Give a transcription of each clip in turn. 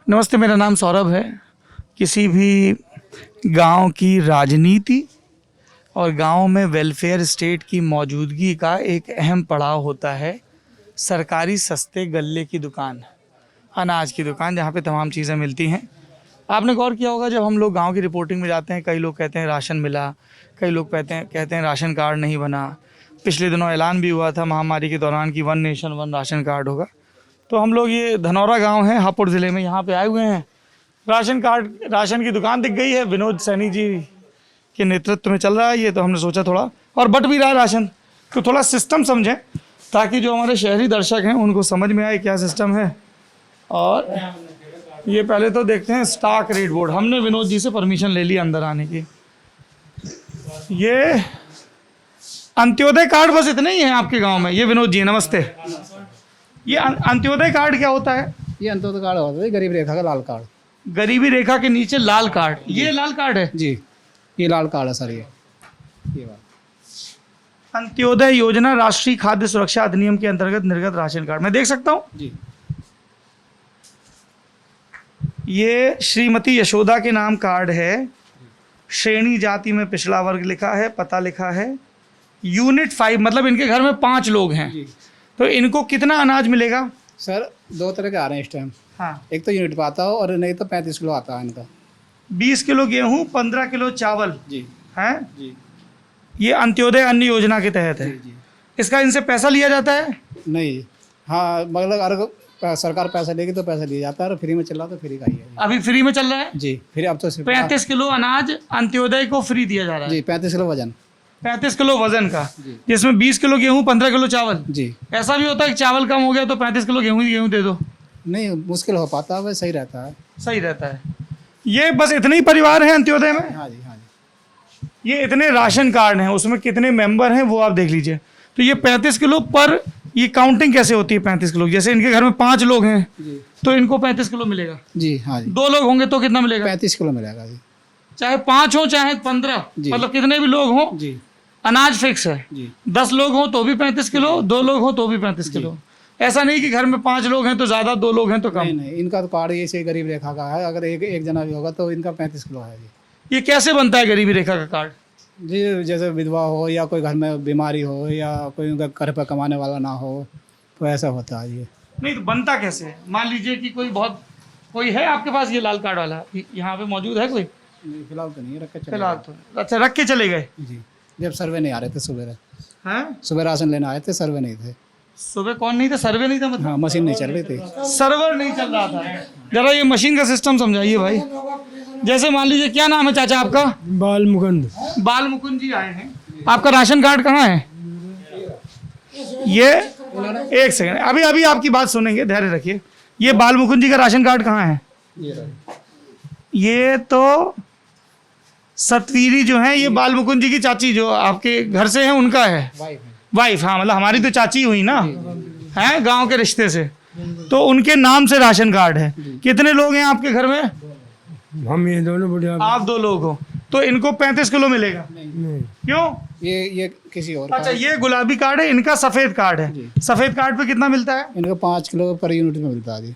नमस्ते, मेरा नाम सौरभ है। किसी भी गांव की राजनीति और गांव में वेलफेयर स्टेट की मौजूदगी का एक अहम पड़ाव होता है सरकारी सस्ते गल्ले की दुकान, अनाज की दुकान, जहां पे तमाम चीज़ें मिलती हैं। आपने गौर किया होगा, जब हम लोग गांव की रिपोर्टिंग में जाते हैं, कई लोग कहते हैं राशन मिला, कई लोग कहते हैं राशन कार्ड नहीं बना। पिछले दिनों ऐलान भी हुआ था महामारी के दौरान कि 1 नेशन 1 राशन कार्ड होगा। तो हम लोग, ये धनौरा गांव है हापुड़ ज़िले में, यहाँ पे आए हुए हैं। राशन की दुकान दिख गई है, विनोद सैनी जी के नेतृत्व में चल रहा है ये। तो हमने सोचा थोड़ा, और बट भी रहा है राशन, तो थोड़ा सिस्टम समझें ताकि जो हमारे शहरी दर्शक हैं उनको समझ में आए क्या सिस्टम है। और ये पहले तो देखते हैं स्टॉक रेट बोर्ड। हमने विनोद जी से परमिशन ले ली अंदर आने की। ये अंत्योदय कार्ड बस इतने ही हैं आपके गांव में? ये विनोद जी नमस्ते। ये अंत्योदय कार्ड क्या होता है? ये अंत्योदय कार्ड होता है गरीब रेखा का लाल कार्ड। गरीबी रेखा के नीचे लाल कार्ड, ये लाल कार्ड है जी, ये लाल कार्ड है सर। ये बात अंत्योदय योजना राष्ट्रीय खाद्य सुरक्षा अधिनियम के अंतर्गत निर्गत राशन कार्ड। मैं देख सकता हूँ जी। ये श्रीमती यशोदा के नाम कार्ड है। श्रेणी जाति में पिछड़ा वर्ग लिखा है, पता लिखा है। यूनिट 5, मतलब इनके घर में 5 लोग हैं जी। तो इनको कितना अनाज मिलेगा? सर 2 तरह के आ रहे हैं इस टाइम। हाँ, एक तो यूनिट पे आता हो और नहीं तो 35 किलो आता है इनका। 20 किलो गेहूं, 15 किलो चावल जी है। जी ये अंत्योदय अन्न योजना के तहत है। जी। इसका इनसे पैसा लिया जाता है? नहीं, हाँ, मतलब अगर सरकार पैसा लेगी तो पैसा लिया जाता है, और फ्री में चल रहा तो फ्री का ही है अभी फ्री में चल रहा है जी। फिर अब तो 35 किलो अनाज अंत्योदय को फ्री दिया जा रहा है जी। 35 किलो वजन 35 किलो वजन का, जी। जिसमें 20 किलो गेहूं, 15 किलो चावल। जी। ऐसा भी होता है कि चावल कम हो गया तो 35 किलो गेहूं दे दो? नहीं, मुश्किल हो पाता है, सही रहता है। सही रहता है। ये बस इतने ही परिवार हैं अंत्योदय में? हाँ जी, हाँ जी। ये इतने राशन कार्ड हैं, उसमें कितने मेंबर हैं वो आप देख लीजिए। तो ये 35 किलो पर, ये काउंटिंग कैसे होती है 35 किलो? जैसे इनके घर में 5 लोग हैं जी, तो इनको 35 किलो मिलेगा। जी हाँ जी। 2 लोग होंगे तो कितना मिलेगा? 35 किलो मिलेगा जी। चाहे 5 हो चाहे 15, जी। मतलब कितने भी लोग हों, जी अनाज फिक्स है। जी 10 लोग हों तो भी 35 किलो, 2 लोग हों तो भी 35 किलो। ऐसा नहीं कि घर में 5 लोग हैं तो ज़्यादा, 2 लोग हैं तो कम। नहीं, इनका तो कार्ड ऐसे गरीब रेखा का है। अगर एक जना भी होगा तो इनका 35 किलो है जी। ये कैसे बनता है गरीबी रेखा का कार्ड? जी, जैसे विधवा हो या कोई घर में बीमारी हो या कोई उनका घर पर कमाने वाला ना हो तो ऐसा होता है ये। नहीं तो बनता कैसे है? मान लीजिए कि कोई है आपके पास ये लाल कार्ड वाला, यहाँ पे मौजूद है कोई? नहीं, फिलहाल तो नहीं, रख के चले फिलहाल तो अच्छा, रख के चले गए। गए। जी, जब सर्वे नहीं आ रहे थे हैं? सुबह राशन लेने आए थे, सर्वे नहीं थे। सुबह कौन नहीं था? सर्वे नहीं था मतलब? हाँ, मशीन नहीं चल रही थी। सर्वर नहीं चल रहा था। जरा ये मशीन का सिस्टम समझाइए भाई। जैसे मान लीजिए, क्या नाम है चाचा आपका? बाल मुकुंद। बाल मुकुंद जी आए हैं। आपका राशन कार्ड कहाँ है? ये एक सेकंड, अभी आपकी बात सुनेंगे, धैर्य रखिए। ये बाल मुकुंद जी का राशन कार्ड कहाँ है? ये तो सतवीरी जो है, ये बाल मुकुंद जी की चाची जो आपके घर से है उनका है वाइफ। हाँ, मतलब हमारी तो चाची हुई ना, है गांव के रिश्ते से, तो उनके नाम से राशन कार्ड है। कितने लोग हैं आपके घर में? हम ये दोनों बुढ़िया। आप 2 लोग हो तो इनको 35 किलो मिलेगा। नहीं, क्यों? ये किसी और का अच्छा, है। ये गुलाबी कार्ड है, इनका सफेद कार्ड है। सफेद कार्ड पे कितना मिलता है? इनका 5 किलो पर यूनिट में मिलता है जी।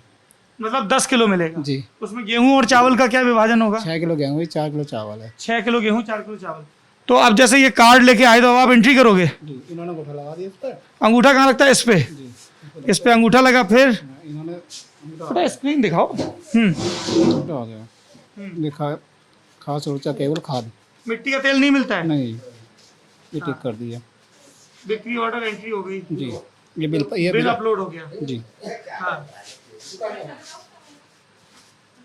मतलब 10 किलो मिलेगा जी। उसमें गेहूं और चावल का क्या विभाजन होगा? 6 किलो गेहूँ, 4 किलो चावल है। 6 किलो गेहूं, 4 किलो चावल। तो अब जैसे ये कार्ड लेके आए तो अब आप एंट्री करोगे। जी, इन्होंने अंगूठा लगा दिया इस पर। अंगूठा कहाँ लगता है? इस पे। इस पे अंगूठा लगा, फिर इन्होंने थोड़ा स्क्रीन दिखाओ। अंगूठा आ गया, लिखा खास ऊर्जा केवल खाद। मिट्टी का तेल नहीं मिलता है? नहीं, ये टिक कर दिया। बिक्री ऑर्डर एंट्री हो गई जी, ये बिल अपलोड हो गया। जी। हाँ,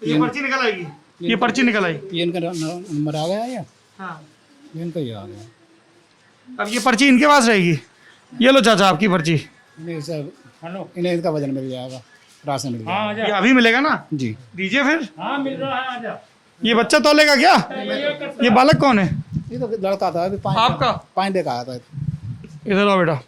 ये पर्ची निकल आएगी। ये पर्ची निकल आई। ये इनका नंबर आ गया या? हाँ, ये इनका ही आ गया। अब ये पर्ची इनके पास रहेगी। ये लो चाचा आपकी पर्ची। नहीं सर, इन्हें इनका वजन मिल जाएगा, राशन मिल जाएगा। ये अभी मिलेगा ना? जी, दीजिए फिर। हाँ, मिल रहा है। आजा। ये बच्चा तौलेगा क्या? ये बालक कौन है? ये तो लड़का था, अभी आपका? 5 लेकर आया था। इधर आओ बेटा।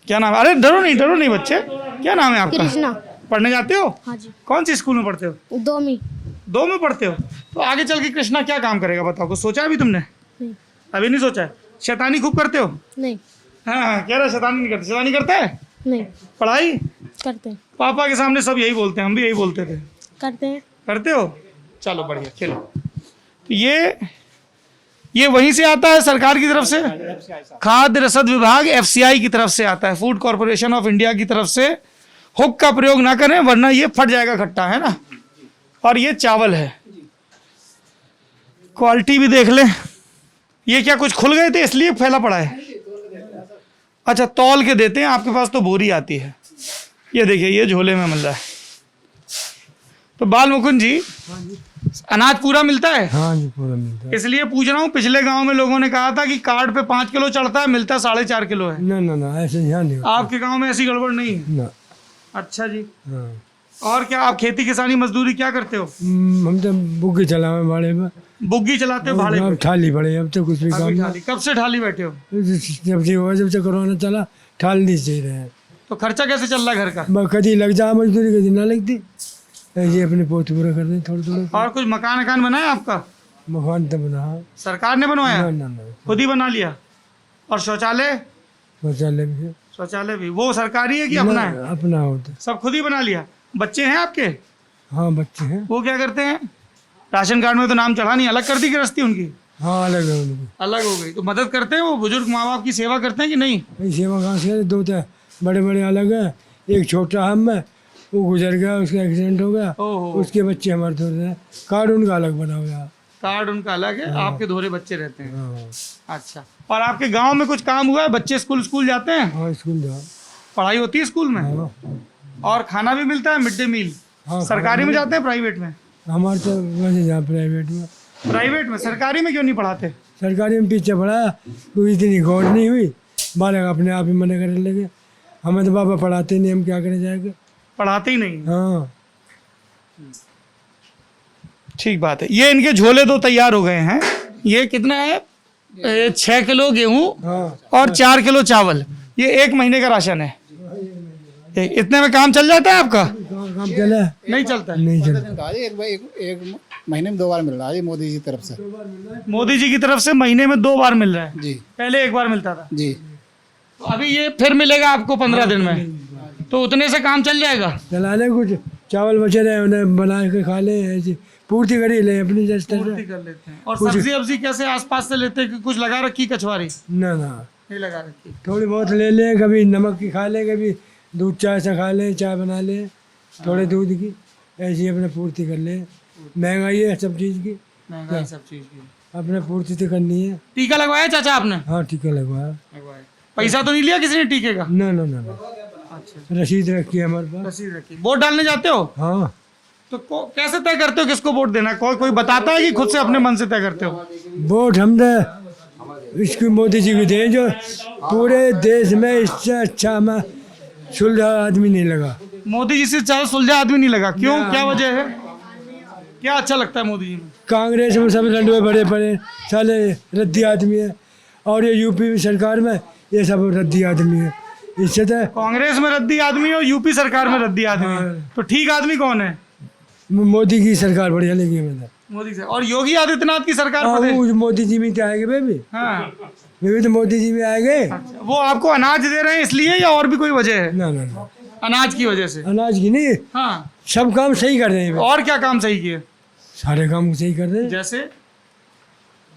क्या नाम है? अरे डरो नहीं बच्चे। क्या नाम है आपका? कृष्णा। पढ़ने जाते हो? हाँ जी। कौन सी स्कूल में पढ़ते हो? 2 में पढ़ते हो? तो आगे चल के कृष्णा क्या काम करेगा बताओ? कुछ सोचा है अभी तुमने? नहीं। अभी नहीं सोचा है? शैतानी खूब करते हो? नहीं। हाँ कह रहे शैतानी नहीं करते। शैतानी करते हैं? नहीं पढ़ाई करते हैं पापा के सामने सब यही बोलते हैं, हम भी यही बोलते थे। करते हैं करते हो? चलो बढ़िया, खेलो। तो ये वहीं से आता है सरकार की तरफ से, खाद्य रसद विभाग एफसीआई की तरफ से आता है, फूड कॉर्पोरेशन ऑफ इंडिया की तरफ से। हुक का प्रयोग ना करें वरना ये फट जाएगा खट्टा, है ना। और ये चावल है, क्वालिटी भी देख लें। ये क्या कुछ खुल गए थे इसलिए फैला पड़ा है? अच्छा तौल के देते हैं, आपके पास तो बोरी आती है। ये देखिए ये झोले में मिल रहा है। तो बाल मुकुंद जी अनाज पूरा मिलता है? हाँ जी पूरा मिलता है। इसलिए पूछ रहा हूँ, पिछले गांव में लोगों ने कहा था कि कार्ड पे 5 किलो चढ़ता है, मिलता 4.5 किलो है। ना ना ना ऐसे यहाँ नहीं होता। आपके गांव में ऐसी गड़बड़ नहीं है? ना। अच्छा जी। हाँ और क्या आप खेती किसानी मजदूरी क्या करते हो? हम तो बुग्गी चलावे भाड़े में। बुग्गी चलाते हो भाड़े अब पे? ठाली पड़े, अब तो कुछ भी काम अभी नहीं। ठाली कब से ठाली बैठे हो? जब से हुआ, जब से कोरोना चला ठाल नहीं चाहिए रहे। तो खर्चा कैसे चल रहा है घर का? कभी लग जा मजदूरी, कभी ना लगती। ऐसे अपने पोत पूरा कर दे थोड़ा थोड़ा। और कुछ मकान वकान बना है आपका? मकान तो बना। सरकार ने बनवाया? ना ना ना खुद ही बना लिया? और शौचालय? शौचालय भी है। शौचालय भी वो सरकारी है कि अपना है? ना, अपना होता। सब खुद ही बना लिया। बच्चे हैं आपके? हाँ बच्चे हैं। वो क्या करते हैं? राशन कार्ड में तो नाम चढ़ा नहीं, अलग कर दी गृहस्थी उनकी? हाँ अलग है उनकी। अलग हो गई। तो मदद करते हैं वो बुजुर्ग माँ बाप की सेवा करते हैं कि नहीं? भाई सेवा कहाँ से करे? दो तो बड़े बड़े अलग है, एक छोटा हम है, वो गुजर गया, उसका एक्सीडेंट हो गया। ओहो। उसके बच्चे हमारे थोड़े हैं, कार्ड उनका अलग बना हुआ है। कार्ड उनका अलग है, आपके धोरे बच्चे रहते हैं। हाँ अच्छा। और आपके गांव में कुछ काम हुआ है? बच्चे स्कूल जाते हैं? हाँ स्कूल जाओ। पढ़ाई होती है स्कूल में? हाँ और खाना भी मिलता है, मिड डे मील? हाँ, सरकारी में जाते हैं प्राइवेट में? हमारे तो वैसे जहाँ प्राइवेट में। प्राइवेट में, सरकारी में क्यों नहीं पढ़ाते? सरकारी में पीछे पड़ा, कोई इतनी गौर नहीं हुई, बालक अपने आप ही मना करने लगे। हमें तो बाबा पढ़ाते नहीं, हम क्या करें जाएगा। पढ़ाते ही नहीं। हाँ ठीक बात है। ये इनके झोले 2 तैयार हो गए हैं। ये कितना है? 6 किलो गेहूं हाँ और 4 किलो चावल। ये 1 महीने का राशन है। इतने में काम चल जाता है आपका? काम चला है? नहीं चलता है। नहीं चलता। एक महीने में 2 बार मिल रहा है मोदी जी की तरफ से। मोदी जी की तरफ से महीने में 2 बार मिल रहा है? जी पहले 1 बार मिलता था। जी। तो अभी ये फिर मिलेगा आपको 15 दिन में, तो उतने से काम चल जाएगा? चला ले, कुछ चावल बचे रहे उन्हें बना के खा ले, ऐसी पूर्ति कर ही ले अपनी जैसे। पूर्ति कर लेते हैं। और सब्जी अब्जी कैसे आसपास से लेते हैं कि कुछ लगा रखी कछुआरी? ना ना नहीं लगा रखी। थोड़ी बहुत ले ले, कभी नमक की खा ले, कभी दूध चाय से खा ले, चाय बना ले थोड़े दूध की, ऐसी अपने पूर्ति कर ले। महंगाई है सब चीज़ की, महंगाई सब चीज की। अपने पूर्ति तो करनी है। टीका लगवाया चाचा आपने? हाँ टीका लगवाया। लगवाया। पैसा तो नहीं लिया किसी ने टीके का? ना ना ना ना, अच्छा। रसीद रखी है हमारे पास। रसीद रखी। वोट डालने जाते हो? हाँ तो कैसे तय करते हो किसको वोट देना? कोई बताता है कि खुद से अपने मन से तय करते हो? वोट हम तो इसकी मोदी जी को दें, जो पूरे देश में इससे अच्छा हमें सुलझा आदमी नहीं लगा। मोदी जी से ज्यादा सुलझा आदमी नहीं लगा? क्यों, क्या वजह है? क्या अच्छा लगता है मोदी जी में? कांग्रेस में सब लंडुए बड़े पड़े साले रद्दी आदमी है, और ये यूपी सरकार में ये सब रद्दी आदमी है। इससे तो कांग्रेस में रद्दी आदमी है और यूपी सरकार में रद्दी आदमी है। तो ठीक आदमी कौन है? मोदी की सरकार बढ़िया लगी मतलब। मोदी से। और योगी आदित्यनाथ की सरकार पता है? वो मोदी जी में क्या आएंगे बेबी, हाँ। बेबी तो मोदी जी में आएंगे। अच्छा, वो आपको अनाज दे रहे हैं इसलिए या और भी कोई वजह है? ना ना ना, अनाज की वजह से? अनाज की नहीं, हाँ। सब काम सही कर रहे हैं। और क्या काम सही किए? सारे काम सही कर रहे हैं। जैसे?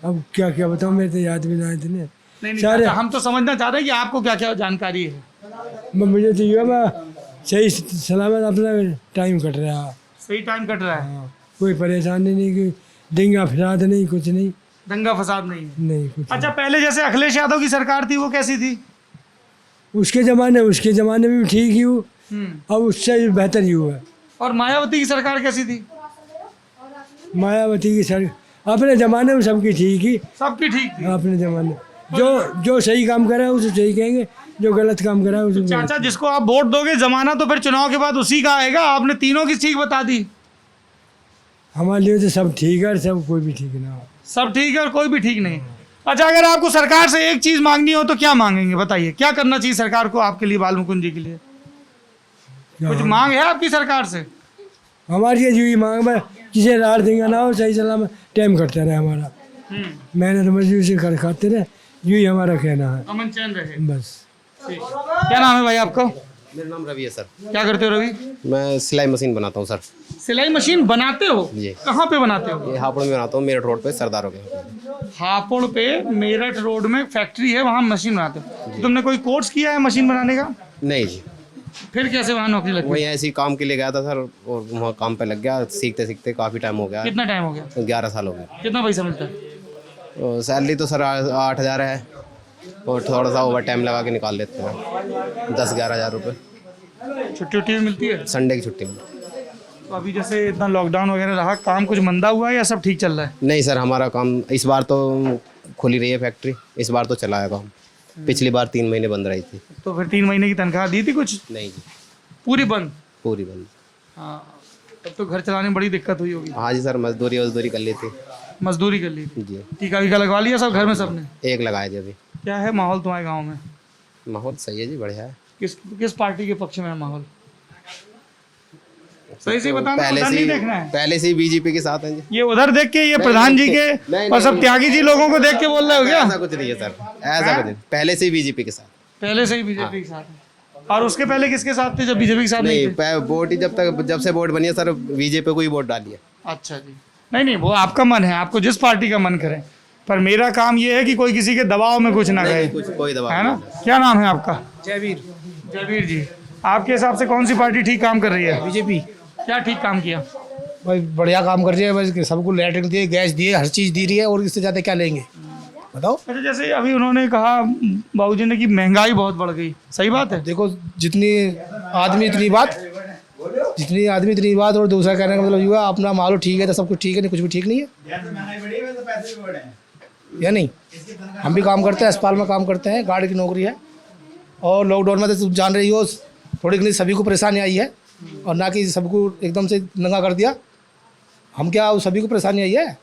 अब क्या क्या बताऊँ, मेरे तो याद भी ना इतने नहीं सारे। चाचा, हम तो समझना चाह रहे हैं कि आपको क्या क्या जानकारी है। मुझे तो ये सही सलामत अपना टाइम कट रहा है। सही टाइम कट रहा है? हाँ, कोई परेशानी नहीं, कोई दंगा फसाद नहीं, कुछ नहीं। दंगा फसाद नहीं है? नहीं कुछ अच्छा, पहले जैसे अखिलेश यादव की सरकार थी वो कैसी थी? नहीं। उसके ज़माने में भी ठीक ही हूँ, अब उससे बेहतर ही हुआ। और मायावती की सरकार कैसी थी? मायावती की सर अपने ज़माने में सबकी ठीक ही, सबकी ठीक थी। अपने ज़माने जो सही काम करा है उसे सही कहेंगे, जो गलत काम करा है उसे गलत। चाचा, जिसको आप वोट दोगे जमाना तो फिर चुनाव के बाद उसी का आएगा। आपने तीनों की ठीक बता दी। हमारे लिए तो सब ठीक है, सब कोई भी ठीक ना हो। सब ठीक है और कोई भी ठीक नहीं। अच्छा, अगर आपको सरकार से एक चीज मांगनी हो तो क्या मांगेंगे? बताइए, क्या करना चाहिए सरकार को आपके लिए, बाल मुकुंद जी के लिए? कुछ मांग है आपकी सरकार से? हमारी ये जी मांग में किसी रात देंगे ना हो, सही सलामत टाइम कटता रहे हमारा। मेहनत मजदूरी से खाते रहे, यही हमारा कहना है, अमन चैन रहे। बस। ठीक। क्या नाम है भाई आपका? मेरा नाम रवि है सर। क्या करते हो रवि? मैं सिलाई मशीन बनाता हूँ सर। सिलाई मशीन बनाते हो? जी। कहाँ पे बनाते हो? ये हापुड़ में बनाता हूँ, मेरठ रोड पे सरदारों के। हापुड़ पे मेरठ रोड में फैक्ट्री है, वहाँ मशीन बनाते हो। तुमने कोई कोर्स किया है मशीन बनाने का? नहीं जी, फिर कैसे वहाँ नौकरी लगी? वही ऐसे ही काम के लिए गया था सर, और वहाँ काम पे लग गया। सीखते सीखते काफ़ी टाइम हो गया, कितना टाइम हो गया? 11 साल हो गए। कितना पैसा मिलता है? और सैलरी तो सर 8,000 है, और थोड़ा सा ओवर टाइम लगा के निकाल लेते हैं 10-11 हज़ार रुपये। छुट्टी उट्टी भी मिलती है? संडे की छुट्टी में। तो अभी जैसे इतना लॉकडाउन वगैरह रहा, काम कुछ मंदा हुआ है या सब ठीक चल रहा है? नहीं सर, हमारा काम इस बार तो खुली रही है फैक्ट्री, इस बार तो चला है काम। पिछली बार 3 महीने बंद रही थी। तो फिर 3 महीने की तनख्वाह दी थी कुछ? नहीं जी, पूरी बंद? पूरी बंद। हाँ, तब तो घर चलाने में बड़ी दिक्कत हुई होगी। हाँ जी सर, मजदूरी कर ली थी मजदूरी कर ली थी? जी। टीका वीका लगवा लिया सब घर में सबने? एक लगाए थे अभी। क्या है माहौल तुम्हारे गाँव में? माहौल सही है जी, बढ़िया है। किस पार्टी के पक्ष में है माहौल? सही से बताना, उधर नहीं देखना है। पहले से ही बीजेपी के साथ हैं जी। ये उधर देख के, ये प्रधान जी के नहीं, और सब त्यागी जी लोगों को देख के बोल रहे हो क्या? ऐसा कुछ नहीं है सर, ऐसा कुछ नहीं। पहले से ही बीजेपी के साथ। पहले से ही बीजेपी के साथ है। और उसके पहले किसके साथ थे जब बीजेपी के साथ नहीं थे? वोट ही जब से वोट बनी है सर, बीजेपी को ही वोट डाली है। अच्छा जी। नहीं, वो आपका मन है, आपको जिस पार्टी का मन करे, पर मेरा काम ये है कि कोई किसी के दबाव में कुछ ना गए, कोई दबाव है ना? क्या नाम है आपका? जयवीर। जयवीर जी, आपके हिसाब से कौन सी पार्टी ठीक काम कर रही है? बीजेपी क्या ठीक काम किया? भाई बढ़िया काम कर रही है, बस सबको लैट्रिन दिए, गैस दिए, हर चीज़ दी रही है, और इससे ज़्यादा क्या लेंगे बताओ? अच्छा, जैसे अभी उन्होंने कहा बाबूजी ने कि महंगाई बहुत बढ़ गई, सही बात है? देखो, जितनी आदमी इतनी बात, और दूसरा कहने का मतलब ये है, अपना मालो ठीक है तो सब कुछ ठीक है, नहीं कुछ भी ठीक नहीं है, या नहीं? हम भी काम करते हैं, अस्पताल में काम करते हैं, गार्ड की नौकरी है, और लॉकडाउन में तो तुम जान रही हो, थोड़ी घनी सभी को परेशानी आई है, और ना कि सबको एकदम से नंगा कर दिया। हम क्या, सभी को परेशानी आई है।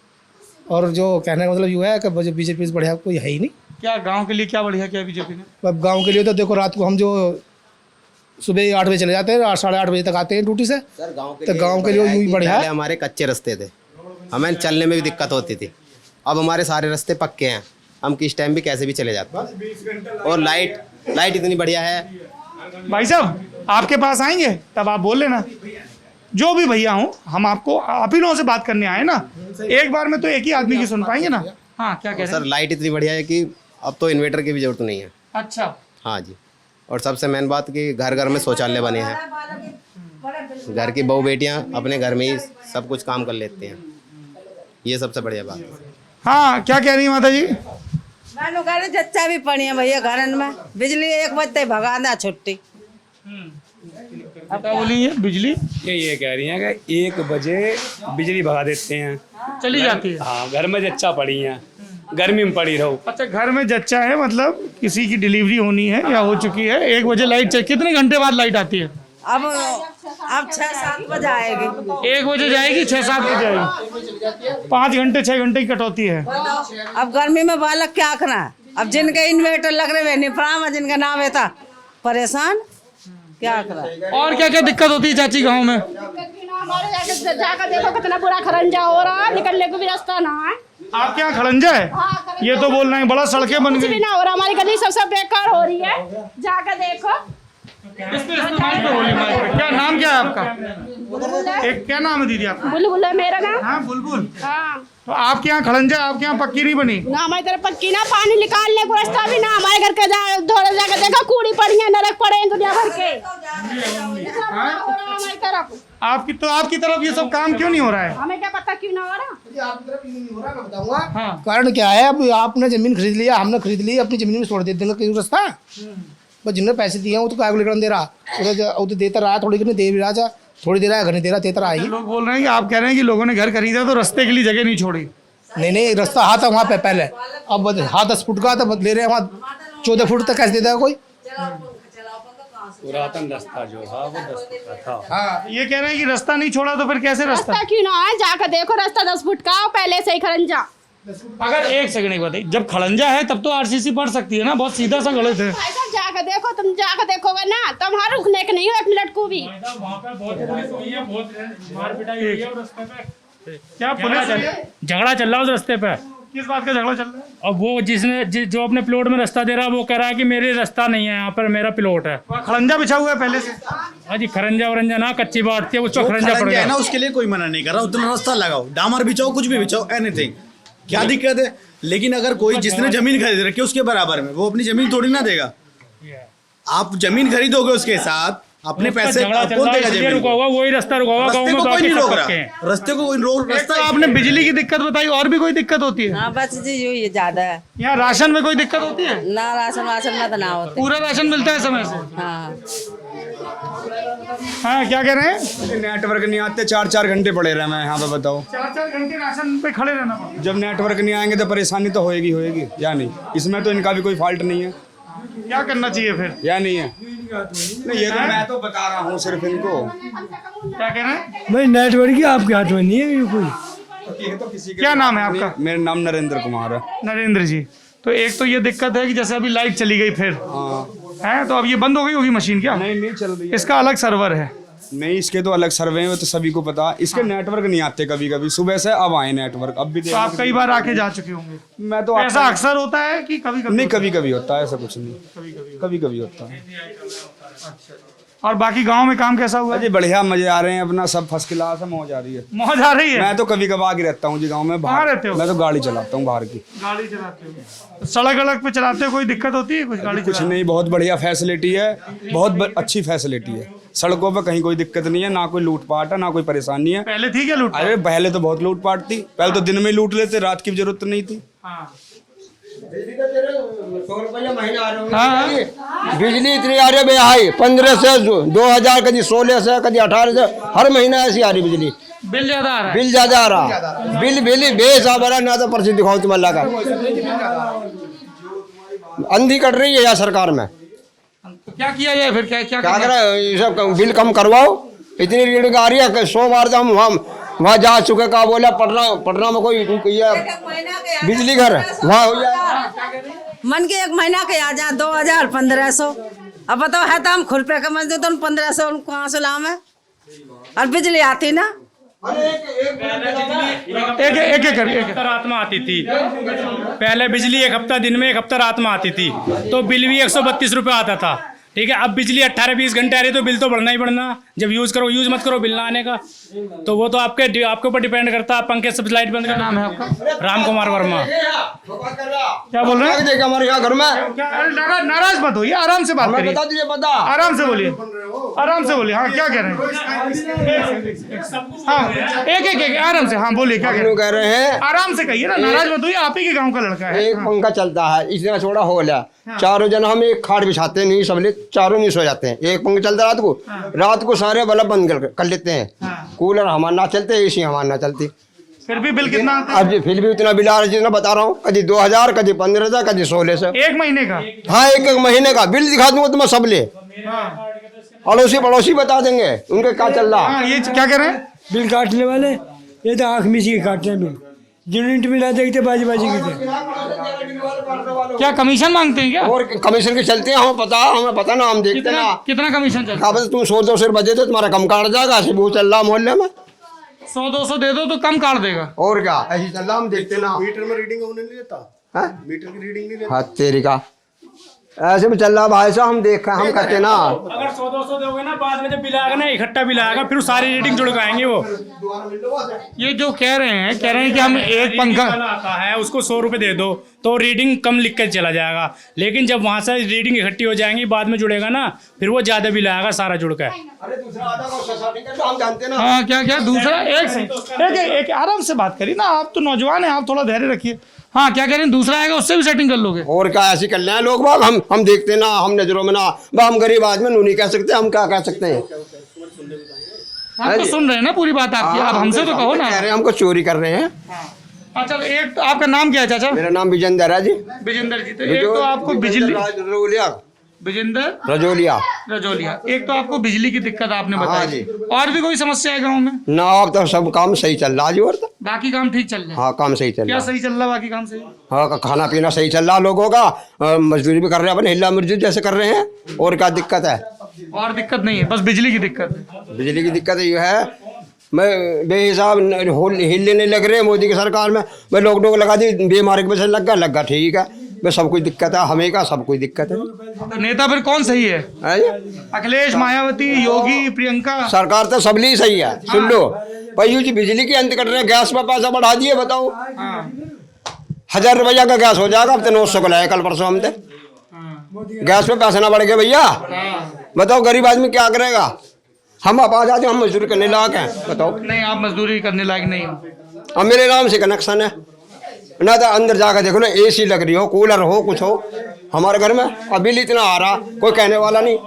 और जो कहने का मतलब ये है कि बीजेपी से बढ़िया कोई है ही नहीं। क्या गांव के लिए क्या बढ़िया किया बीजेपी ने? अब गांव के लिए तो देखो, रात को हम जो सुबह 8 बजे चले जाते हैं, 8-8:30 बजे तक आते हैं ड्यूटी से। सर गाँव के लिए यूँ ही बढ़िया है। हमारे कच्चे रास्ते थे, हमें चलने में भी दिक्कत होती थी। अब हमारे सारे रास्ते पक्के हैं, हम किस टाइम भी कैसे भी चले जाते हैं। और लाइट इतनी बढ़िया है। भाई साहब, आपके पास आएंगे तब आप बोल लेना, जो भी भैया हूँ, हम आपको आप ही लोगों से बात करने आए ना, एक बार में तो एक ही आदमी की सुन पाएंगे ना? हाँ, क्या कह रहे हैं? सर लाइट इतनी बढ़िया है कि अब तो इन्वर्टर की भी जरूरत नहीं है। अच्छा। हाँ जी, और सबसे मेन बात कि घर घर में शौचालय बने हैं। घर की बहू बेटियां अपने घर में ही सब कुछ काम कर लेते हैं, ये सबसे बढ़िया बात है। हाँ, क्या कह रही है माता जी? मैंने कहा जच्चा भी पड़ी है भैया घर में, बिजली 1 बजे भगा दा छुट्टी। अब क्या बोली है? बिजली ये कह रही हैं कि 1 बजे बिजली भगा देते हैं, चली जाती है? हाँ, घर में जच्चा पड़ी हैं, गर्मी में पड़ी रहो। अच्छा, घर में जच्चा है, मतलब किसी की डिलीवरी होनी है या हो चुकी है, 1 बजे लाइट चाहिए। कितने घंटे बाद लाइट आती है? अब 6-7 बजे आएगी। 1 बजे जाएगी, 6-7 बजे जाएगी। 5 घंटे 6 घंटे की कटौती है। अब गर्मी में बालक क्या करना है? अब जिनके इन्वर्टर लग रहे हैं निपराम, जिनका नाम है था परेशान, क्या करा? और क्या क्या दिक्कत होती है चाची गाँव में? हमारे जाकर देखो कितना बुरा खरंजा हो रहा है, निकलने को भी रास्ता ना है। आपके यहाँ खड़ंजा है? ये तो बोल रहे हैं बड़ा सड़कें बन कुछ भी गई। ना हो रहा, हमारी गली सबसे बेकार हो रही है, जाकर देखो। इस पे माइक पे बोलिए, माइक पे। क्या नाम क्या है आपका? एक क्या नाम है दीदी आपका? बुलबुल है मेरा नाम। हाँ, बुलबुल। हाँ, तो आपके यहाँ खड़ंजा, आपके यहाँ पक्की नहीं बनी? ना हमारी तरफ पक्की, ना पानी निकालने को रास्ता भी ना। हमारे घर के थोड़ा जाकर देखो, कूड़ी पड़ी है, नरक पड़े हैं दुनिया भर के। हमारी तरफ आपकी तरफ ये सब काम क्यों नहीं हो रहा है? हमें क्या पता क्यों ना हो रहा। हाँ, कारण क्या है? अब आपने जमीन खरीद लिया, हमने खरीद ली, अपनी जमीन में छोड़ दे देंगे क्यों रास्ता? बस जिन्होंने पैसे दिए हैं वो तो कैलकुलेटर दे रहा, उधर देता रहा, थोड़ी घनी दे भी रहा, थोड़ी देर घर नहीं दे रहा, देता रहा ही। लोग बोल रहे हैं कि आप कह रहे हैं कि लोगों ने घर खरीदा तो रास्ते के लिए जगह नहीं छोड़ी। नहीं, रास्ता हाथ है वहाँ पे पहले, अब हाथ 10 फुट का तो ले रहे हैं, वहाँ 14 फुट तक कैसे देता है कोई? पुरातन रास्ता जो था वो 10 फुट का था। हाँ, ये कह रहे हैं कि रास्ता नहीं छोड़ा, तो फिर कैसे रास्ता? रास्ता क्यों ना है? जाकर देखो, रास्ता 10 फुट का हो, पहले से ही खरंजा। अगर एक सेकंड की बताइए, जब खड़ंजा है तब तो आरसीसी पड़ सकती है ना, बहुत सीधा सा गलत है। भाई साहब जाकर देखो, तुम जाकर देखोगे ना, तुम वहाँ रुकने के नहीं हो 1 मिनट को भी। क्या पुलिस झगड़ा चल रहा है उस रास्ते पे। किस बात का झगड़ा चल रहा है? और वो जो अपने प्लॉट में रास्ता दे रहा है वो कह रहा है कि मेरे रास्ता नहीं है, यहाँ पर मेरा प्लॉट है। वहाँ खड़ंजा बिछा हुआ है पहले से। हाँ जी, खरंजा वरंजा ना, कच्ची बात थी, उसको खरंजा पड़ है गया ना, उसके लिए कोई मना नहीं कर रहा, उतना रास्ता लगाओ, डामर बिछाओ, कुछ भी बिछाओ, एनीथिंग, क्या दिक्कत है। लेकिन अगर कोई जिसने जमीन खरीद रखी है उसके बराबर में, वो अपनी जमीन थोड़ी ना देगा। आप जमीन खरीदोगे उसके साथ अपने पैसे कौन देगा जमीन? रुका हुआ वही रास्ता रुका हुआ, रास्ते को कोई नहीं रोक रहा, रास्ते को कोई रोक एक तो आपने बिजली की दिक्कत बताई, और भी कोई दिक्कत होती है? हाँ बस जी यही है ज्यादा है। यहाँ राशन में कोई दिक्कत होती है? ना राशन वाशन में तो ना होते। पूरा राशन मिलता है समय से? हाँ हाँ, क्या कह रहे हैं? नेटवर्क नहीं आते, 4-4 घंटे पड़े रहे मैं यहाँ पे, बताओ। 4-4 घंटे राशन पे खड़े रहना पड़ता है। जब नेटवर्क नहीं आएंगे तो परेशानी तो होएगी या नहीं? इसमें तो इनका भी कोई फॉल्ट नहीं है, क्या करना चाहिए फिर? या नहीं है? नहीं, ये तो मैं तो बता रहा हूँ सिर्फ इनको। क्या कह रहे हैं? भाई नेटवर्क की आपके हाथ में नहीं है कोई। तो किसी के क्या नाम है आपका? मेरा नाम नरेंद्र कुमार है। नरेंद्र जी। तो एक तो ये दिक्कत है कि जैसे अभी लाइट चली गई फिर है, तो अब ये बंद हो गई होगी मशीन क्या? नहीं चल रही है। इसका अलग सर्वर है? नहीं, इसके तो अलग सर्वे हैं, वो तो सभी को पता। इसके नेटवर्क नहीं आते कभी कभी, सुबह से अब आए नेटवर्क, अब भी तो आप कई बार आके जा चुके होंगे। मैं तो ऐसा अक्सर होता है कि कभी कभी? नहीं, कभी कभी होता है, ऐसा कुछ नहीं, कभी कभी होता है। और बाकी गांव में काम कैसा हुआ? अजी बढ़िया, मजे आ रहे हैं, अपना सब फर्स्ट क्लास है, मौज आ रही है। मौज आ रही है? मैं तो कभी कभार आगे रहता हूँ जी गाँव में। कहाँ रहते हो? मैं तो गाड़ी चलाता हूँ बाहर की। गाड़ी चलाते हो? सड़क अलग पे चलाते हो, कोई दिक्कत होती है कुछ गाड़ी कुछ नहीं, बहुत बढ़िया फैसिलिटी है, बहुत अच्छी फैसिलिटी है। सड़कों पर कहीं कोई दिक्कत नहीं है, ना कोई लूटपाट है, ना कोई परेशानी है। पहले थी क्या लूट? अरे पहले तो बहुत लूटपाट थी, पहले तो दिन में लूट लेते, रात की जरूरत नहीं थी। हाँ। बिजली इतनी आ रही है बेहाई, 15 से 2000, कभी 16 से, कभी 18 से, हर महीना ऐसी आ रही बिजली। बिल ज्यादा आ रहा है? बिल ज्यादा आ रहा, बिल बेहिसाब आ रहा। ना तो पर्ची दिखाओ तुम अल्लाह का, अंधी कट रही है यार सरकार में। क्या किया जाए फिर? क्या कर रहा है? ये सब बिल कम करवाओ। इतनी रीडिंग आ रही है, 100 बार तो हम वहाँ जा चुके। कहा बोला पटना में कोई बिजली घर वहाँ हो जाए, मन के 1 महीना के आ जा 2000 1500। अब बताओ है तो हम खुल पे समझ दे तो 1500 उनको कहाँ से लाम है? और बिजली आती ना एक रात में आती थी पहले बिजली, 1 हफ्ता दिन में, 1 हफ्ता रात में आती थी, तो बिल भी 132 रुपये आता था। ठीक है, अब बिजली 18-20 घंटे आ रही है तो बिल तो बढ़ना ही बढ़ना। जब यूज करो, यूज मत करो, बिल ना आने का। तो वो तो आपके ऊपर डिपेंड करता है। पंखे सब लाइट बंद करना। नाम है आपका? राम कुमार वर्मा। क्या बोल रहे हैं? हमारे यहाँ घर में नाराज मत होइए, आराम से बात करिए, बता दीजिए, बता आराम से बोलिए, आराम से बोलिए। हाँ, क्या कह रहे हैं? हाँ, एक आराम से। हाँ बोलिए, क्या कह रहे हैं? आराम से कहिए ना, नाराज मत होइए, आप ही के गांव का लड़का है। एक पंखा चलता है, इतना छोटा हॉल है, चारों जन हम एक खाट बिछाते नहीं, सब ले चारों नहीं सो जाते हैं। एक पंखा चलता रात को सारे बल्ब बंद कर लेते हैं। कूलर हमारा ना चलते, एसी हमारा ना चलती, फिर भी बिल कितना आता है? अब फिर भी उतना बिल आ रहा है जितना बता रहा हूँ। कभी 2000, कभी 1500, कभी 1600। 1 महीने का? हाँ, एक महीने का बिल दिखा दूंगा तुम्हें सब ले। अड़ोसी पड़ोसी बता देंगे उनके क्या चल रहा। हाँ, ये क्या कह रहे हैं? बिल काटने वाले ये तो आँख मिची के काटते हैं बिल। यूनिट में ना देखते, बाजी की थे। क्या कमीशन मांगते हैं क्या? और कमीशन के चलते हैं, हमें पता ना, हम देखते ना। कितना कमीशन चलता है? तुम 100-200 बजे तो तुम्हारा कम काट जाएगा, ऐसे वो चल रहा मोहल्ले में। 100-200 दे दो तो कम काट देगा। और क्या, ऐसे चल रहा, हम देखते ना। मीटर में रीडिंग होने नहीं देता, मीटर की रीडिंग नहीं देता। हाँ तेरी का ऐसे में चल रहा भाई साहब, हम देख हम करते ना। अगर 100-200 दोगे ना, बाद में जब बिल आएगा ना, इकट्ठा बिल आएगा, फिर सारी रीडिंग जुड़काएंगे वो। ये जो कह रहे हैं कि हम एक पंखा आता है उसको 100 रुपये दे दो तो रीडिंग कम लिख कर चला जाएगा। लेकिन जब वहाँ से रीडिंग इकट्ठी हो जाएंगी, बाद में जुड़ेगा ना, फिर वो ज्यादा बिल आएगा सारा जुड़ कर। हम जानते ना। हाँ, क्या दूसरा? एक आराम से बात करिए ना, आप तो नौजवान हैं, आप थोड़ा धैर्य रखिए। हाँ, क्या कह रहे हैं? दूसरा आएगा उससे भी सेटिंग कर लोगे? और क्या, ऐसे कर लें लोग बाग, हम देखते ना, हम नजरों में ना। हम गरीब आदमी नहीं कह सकते, हम क्या कह सकते हैं? हम तो सुन रहे हैं ना पूरी बात आपकी, आप हमसे तो कहो ना। कह रहे हैं हमको चोरी कर रहे हैं। अच्छा, एक तो आपका नाम क्या है चाचा? मेरा नाम विजेंदर है जी। विजेंदर जी। तो एक तो आपको बिजली, विजेंदर रजोलिया, एक तो आपको बिजली की दिक्कत आपने बताई, और भी कोई समस्या है गाँव में? ना, अब तो सब काम सही चल रहा जी। और तो बाकी काम ठीक चल रहा है? हाँ, काम सही चल रहा क्या है। सही चल रहा है? बाकी काम सही? हाँ, खाना पीना सही चल रहा लोगों का, मजदूरी भी कर रहे हैं, अपने हिला मजदूरी जैसे कर रहे हैं। और क्या दिक्कत है? और दिक्कत नहीं है, बस बिजली की दिक्कत है। बिजली की दिक्कत ये है, मैं बेहिसाब हिलने लग रहे मोदी की सरकार में। मैं लॉकडाउन लगा दी, बीमारी की वजह से लग गया ठीक है। मैं सब कुछ दिक्कत है, हमें का सब कुछ दिक्कत है। तो नेता फिर कौन सही है? अखिलेश, मायावती, योगी, प्रियंका? सरकार तो सब लिए सही है। सुन लो, भाई जी बिजली की अंत कर रहे हैं, गैस पर पैसा बढ़ा दिए, बताओ 1000 रुपया का गैस हो जाएगा। अब तो 900 को लाया कल परसों हम गैस पे पैसा ना बढ़ गया भैया। बताओ गरीब आदमी क्या करेगा? हम आप आ जाते, हम मजदूरी करने लायक हैं, बताओ। नहीं, आप मजदूरी करने लायक नहीं हो। अब मेरे नाम से कनेक्शन है ना, तो अंदर जाकर देखो ना, AC लग रही हो, कूलर हो, कुछ हो हमारे घर में। अब बिल इतना आ रहा, कोई कहने वाला नहीं।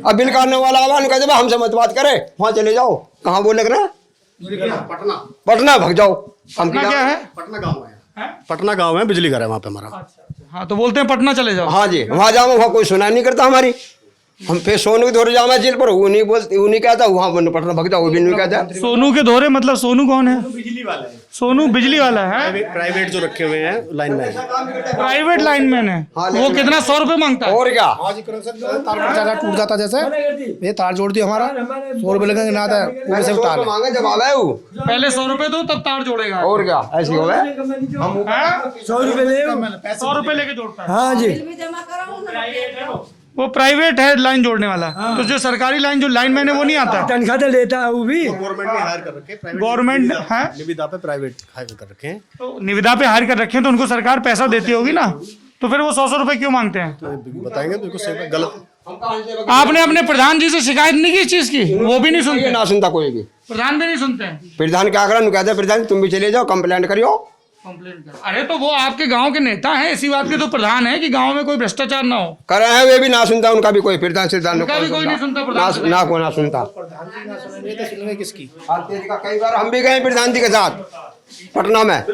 अब बिल काटने वाला आवा, कहते भाई हमसे मत बात करे, वहाँ चले जाओ। कहाँ बोल लग रहे हैं? पटना भग जाओ। हम क्या है? पटना गाँव है, बिजली घर है वहाँ पे हमारा। हाँ, तो बोलते हैं पटना चले जाओ। हाँ जी, वहाँ जाओ, वहाँ कोई सुनाई नहीं करता हमारी। हम फिर सोनू के धोरे जाओ जेल पर, वो नहीं बोलते, वो नहीं कहता, वहाँ पटना भग जाओ, वो भी नहीं कहता। सोनू के धोरे मतलब सोनू कौन है? बिजली वाला है, सोनू बिजली वाला है। प्राइवेट जो रखे हुए हैं लाइनमैन। प्राइवेट लाइनमैन है। वो कितना 100 रुपए मांगता है? और क्या? तार टूट जाता जैसे ये तार जोड़ दिया हमारा, 100 रुपये लगेंगे ना, पूरे से उतार ले। मांगे जब आवे वो पहले 100 रुपए दो तब तार जोड़ेगा। और क्या ऐसी हो गए? 100 रुपये ले 100 रुपए लेके जोड़ता है। हाँ जी, वो प्राइवेट है लाइन जोड़ने वाला। तो जो सरकारी लाइन जो लाइन मैन है वो नहीं आता। तनख्वाह तो लेता है वो भी। गवर्नमेंट ने हायर कर रखे हैं, गवर्नमेंट है, निविदा पे प्राइवेट हायर कर रखे हैं। तो निविदा पे हायर कर रखे हैं, तो उनको सरकार पैसा देती होगी ना, तो फिर वो 100 रुपए क्यों मांगते हैं? बताएंगे तो सही गलत। आपने अपने प्रधान जी से शिकायत नहीं की इस चीज की? वो भी नहीं सुनते? ना सुनता कोई भी। प्रधान भी नहीं सुनते हैं। प्रधान क्या करा, कहते हैं प्रधान तुम भी चले जाओ, कंप्लेंट करियो। अरे तो वो आपके गांव के नेता हैं, इसी बात के तो प्रधान है कि गांव में कोई भ्रष्टाचार ना हो। करे हैं वे भी ना सुनता, उनका भी कोई प्रधान सिद्धांत उनका भी कोई नहीं सुनता, प्रधान से। ना कोई ना सुनता। किसकी? कई बार हम भी गए प्रधान जी के साथ पटना में,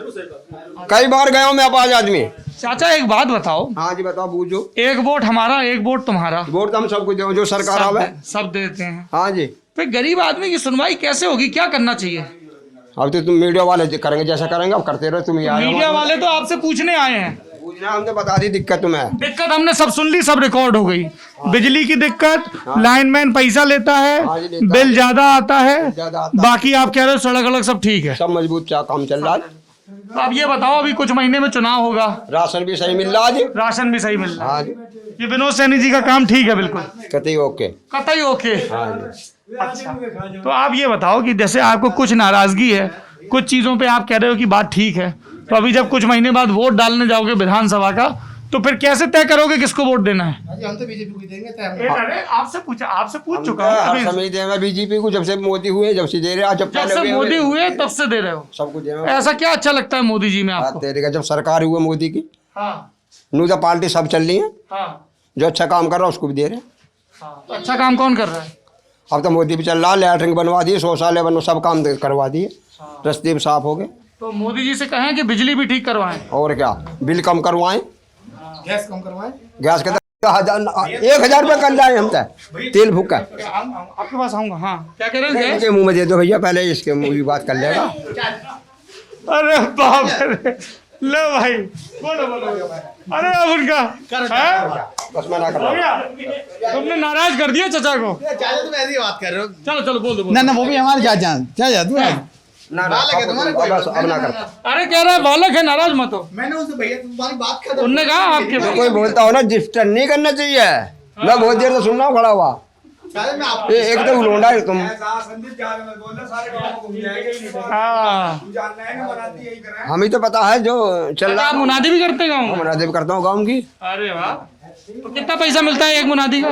कई बार गया हूँ मैं आवाज आदमी। चाचा एक बात बताओ। हाँ जी बताओ, बूझो। एक वोट हमारा, एक वोट तुम्हारा। वोट तो हम सबको दे, जो सरकार आवे सब देते हैं। हाँ जी। फिर गरीब आदमी की सुनवाई कैसे होगी? क्या करना चाहिए? अब तो तुम मीडिया वाले करेंगे जैसा करेंगे, अब करते रहो। तुम मीडिया वाले तो आपसे पूछने आए हैं। पूछना हमने बता दी दिक्कत तुम्हें। दिक्कत हमने सब सुन ली, सब रिकॉर्ड हो गई। बिजली की दिक्कत, लाइनमैन पैसा लेता है, बिल ज्यादा आता है, बाकी आप कह रहे हो सड़क अलग सब ठीक है, सब मजबूत क्या काम चल रहा है। तो आप ये बताओ, अभी कुछ महीने में चुनाव होगा, राशन भी सही मिल रहा है जी। राशन भी सही मिल रहा है। हाँ जी, ये विनोद सैनी जी का काम ठीक है, बिल्कुल कतई ओके। कतई ओके। हाँ जी। अच्छा, तो आप ये बताओ कि जैसे आपको कुछ नाराजगी है, कुछ चीजों पे आप कह रहे हो कि बात ठीक है, तो अभी जब कुछ महीने बाद वोट डालने जाओगे विधानसभा का, तो फिर कैसे तय करोगे किसको वोट देना है? हम तो बीजेपी को देंगे। अरे आपसे पूछ चुका हूँ। समझ दे मैं बीजेपी को, जब से मोदी हुए जब से दे रहे, जब से मोदी हुए तब से दे रहे हो सब कुछ दे रहे। ऐसा क्या अच्छा लगता है मोदी जी में आपको? तेरे का जब सरकार हुई मोदी की, हाँ नूजा पार्टी सब चल रही है, हाँ जो अच्छा काम कर रहा है उसको भी दे रहे हैं। हाँ, तो अच्छा काम कौन कर रहा है? अब तो मोदी भी चल रहा है, लैटरिन बनवा दिए, शौचालय बनो, सब काम करवा दिए, रास्ते भी साफ हो गए। तो मोदी जी से कहें कि बिजली भी ठीक करवाएं। और क्या, बिल कम करवाएं, गैस कम करवाएं। गैस का 1000 रुपये कर जाए हम तो तेल फूका। आपके पास आऊंगा। हाँ क्या कह रहे हैं? मुंह में दे दो भैया, पहले इसके मुंह की बात कर लेगा। अरे बाप रे, लो भाई बोलो बोलो। अरे अब उनका बस मना कर रहा। तुमने नाराज कर दिया चचा को। तुम ऐसी बात कर रहे हो। चलो चलो बोल दो। ना वो भी हमारे चाचा अरे कह रहा है बालक है, नाराज मत हो। मैंने उनसे भैया तुम्हारी बात कर, उनने कहा आपके कोई बोलता हो ना डिस्टर्ब नहीं करना चाहिए। मैं बहुत देर से सुनना हूँ खड़ा हुआ। एक तो लोंडा है तुम। हमें तो पता है जो चल रहा। आप मुनादी भी करते गाँव? मुनादी भी करता हूँ गाँव की। अरे वाह, तो कितना पैसा मिलता है एक मुनादी का?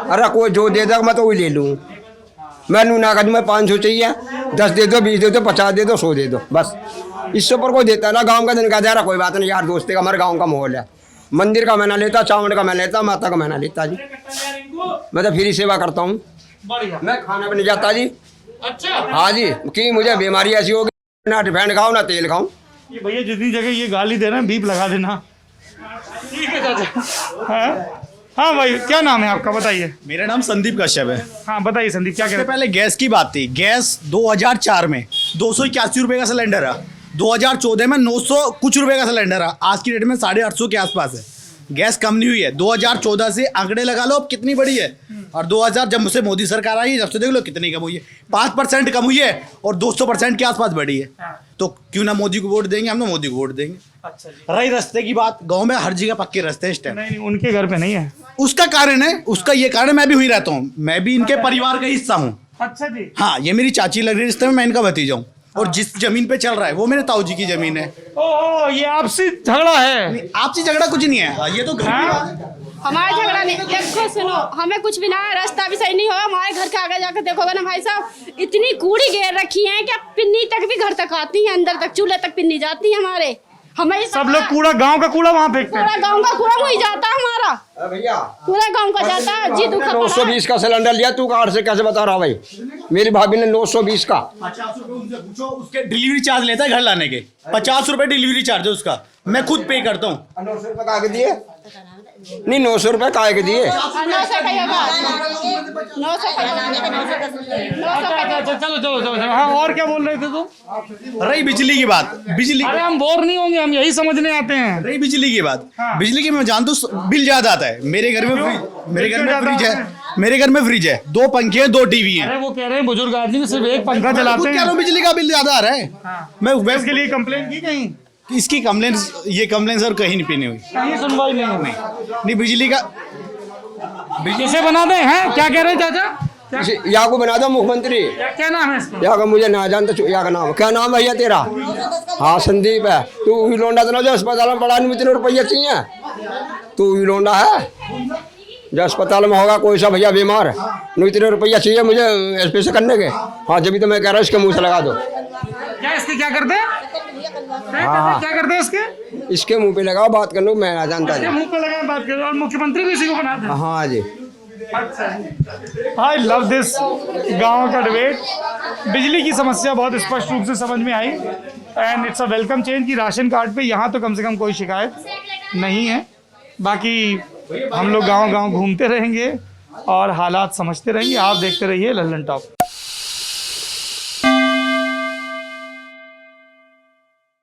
अरे कोई जो दे दो मैं तो वही ले लूँ। मैं ना कर, मैं 500 चाहिए, 10 दे दो, 20 दे दो, 50 दे दो, 100 दे दो, बस इससे ऊपर कोई देता ना। गांव का दिन का दे रहा, कोई बात नहीं यार, दोस्ती का हमारे गांव का माहौल है। मंदिर का महीना लेता, चावल का महीना लेता, माता का महीना लेता जी। मैं तो फ्री सेवा करता हूँ। मैं खाना भी नहीं जाता जी। अच्छा हाँ जी, कि मुझे बीमारी ऐसी होगी, ना रिफाइंड खाऊँ ना तेल खाऊँ। ये भैया जितनी जगह ये गाली दे रहे हैं, बीप लगा देना। ठीक है चाचा। हाँ भाई, क्या नाम है आपका बताइए? मेरा नाम संदीप कश्यप है। हाँ बताइए संदीप, क्या कह रहे हैं? पहले गैस की बात थी। गैस 2004 में 281 रुपये का सिलेंडर है, 2014 में 900 कुछ रुपए का सिलेंडर है, आज की डेट में 850 के आसपास है। गैस कम नहीं हुई है। 2014 से आंकड़े लगा लो अब कितनी बढ़ी है, और 2000 जब से मोदी सरकार आई जब से देख लो कितनी कम हुई है। 5% कम हुई है और 200% के आसपास बढ़ी है। तो क्यों ना मोदी को वोट देंगे, हम तो मोदी को वोट देंगे। अच्छा जी। रही रास्ते की बात, गांव में हर जगह पक्के रास्ते हैं इस टाइम। नहीं, उनके घर पे नहीं है। उसका कारण है, उसका ये कारण, मैं भी हुई रहता हूँ, मैं भी इनके परिवार का हिस्सा हूँ। अच्छा जी। हाँ, ये मेरी चाची लग रही है रिश्ते में, मैं इनका भतीजा हूँ। और जिस जमीन पे चल रहा है वो मेरे ताऊ जी की जमीन है। ओह, ये आपसी झगड़ा है। आपसी झगड़ा कुछ नहीं है, ये तो घर की बात है। हमारा झगड़ा नहीं, देखो सुनो, हमें कुछ भी ना है, रास्ता भी सही नहीं होगा। हमारे घर के आगे जाकर देखोगे ना भाई साहब, इतनी कूड़ी घेर रखी है कि पिन्नी तक भी घर तक आती है, अंदर तक चूल्हे तक पिन्नी जाती है हमारे। हमें सब लोग कूड़ा, गांव का कूड़ा वहाँ फेंकते हैं। पूरा गांव का कूड़ा वही जाता है हमारा, भैया पूरा गांव का जाता है। जी दुखा 920 का सिलेंडर लिया, तू कार्ड से कैसे बता रहा भाई? मेरी भाभी ने 920 का। 50 रुपए उनसे पूछो, उसके डिलीवरी चार्ज लेता है घर लाने के। 50 रुपए डिलीवरी चार्ज है उसका, मैं खुद पे करता हूँ। 900 रुपए का दिए? नहीं, 900 रुपए का दिए। 900 का होगा, 900 का चलो चलो चलो। हाँ, और क्या बोल रहे थे तुम? रही बिजली की बात, बिजली, अरे हम बोर नहीं होंगे, हम यही समझने आते हैं। रही बिजली की बात, हाँ। बिजली की मैं जानता हूँ बिल ज्यादा आता है। मेरे घर में मेरे घर में फ्रिज है, मेरे घर में फ्रिज है, 2 पंखे हैं, 2 टीवी हैं। अरे वो कह रहे हैं बुजुर्ग आदमी सिर्फ एक पंखा चलाते कह रहा हैं। हूँ बिजली का बिल ज्यादा आ रहा है। मैं इसके लिए कंप्लेंट की कहीं? इसकी कंप्लेन, ये कंप्लेन सर कहीं नहीं पीनी हुई। कहीं सुनवाई नहीं हुई। नहीं, बिजली का किसे बना दे हैं? क्या कह रहे हैं चाचा? या को बना दो मुख्यमंत्री। क्या नाम है इसका? या का मुझे ना जानता, या का नाम क्या नाम भैया तेरा? हाँ, संदीप है। तू वही लौंडा तो ना जो अस्पताल में पड़ा नहीं, इतने रुपये चाहिए। तू वही लौंडा है जो अस्पताल में होगा कोई सा भैया बीमार, नहीं इतने रुपया चाहिए मुझे एसपी से करने के। हाँ, जब भी तो मैं कह रहा हूँ इसके मुँह से लगा दो। क्या इसके क्या करते हैं? हाँ, क्या करते हैं इसके? इसके मुंह पे लगाओ, बात कर लो, मैं ना जानता इसके मुंह पे लगा बात करो, और मुख्यमंत्री भी इसी को बनाते हैं। हाँ जी। आई लव दिस गांव का डिबेट। बिजली की समस्या बहुत स्पष्ट रूप से समझ में आई and it's a welcome change कि राशन कार्ड पे यहाँ तो कम से कम कोई शिकायत नहीं है। बाकी हम लोग गांव-गांव घूमते रहेंगे और हालात समझते रहेंगे। आप देखते रहिए लल्लन टॉप।